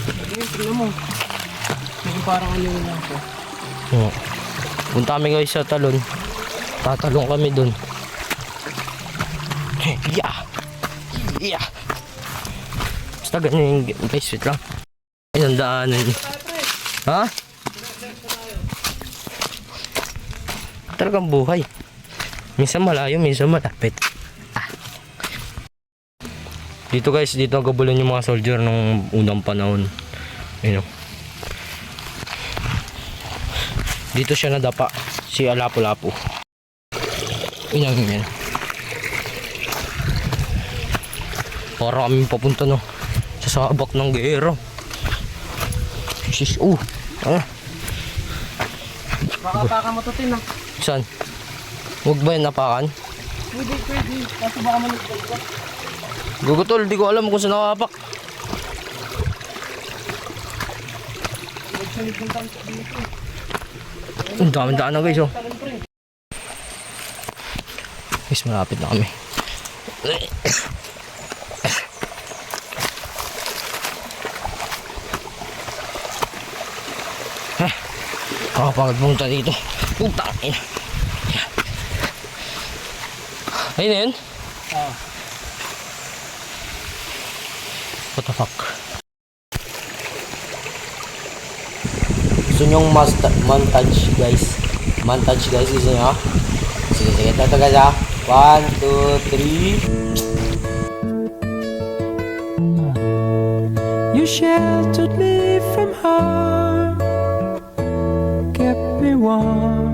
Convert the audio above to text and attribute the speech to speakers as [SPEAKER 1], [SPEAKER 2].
[SPEAKER 1] Ayun, tingnan mo. Medyo parang ano yun lang po.
[SPEAKER 2] Oo. Punta kami guys sa talon. Tatalong kami dun. Yeah! Yeah! Basta ganyan yung guys, wait lang. Ayun, daanan yun. Ha? Talagang buhay. Minsan malayo, minsan malapit. Dito guys, dito nagabulan yung mga soldier nung unang panahon. Ayun. Dito siya nadapa, si Lapu-Lapu. Yan. Para kami papunta no sa sabak ng gera. Sis,
[SPEAKER 1] Baka baka matutin na.
[SPEAKER 2] Saan? Huwag ba yan napakan?
[SPEAKER 1] Pwede. Kaso baka malagdag ka.
[SPEAKER 2] Gugutol, di ko alam kung saan nakapak.
[SPEAKER 1] Magsunod ng tanto dito.
[SPEAKER 2] Ang dami-daan na guys, oh. Guys, malapit na kami. Kakapagod pumunta dito. Puta ina. Ayun na yun?
[SPEAKER 1] Oo.
[SPEAKER 2] What the fuck? Gusto nyong montage guys? Montage guys, gusto nyo? Sige, ito guys ha. 1, 2, 3.
[SPEAKER 3] You sheltered me from harm, kept me warm.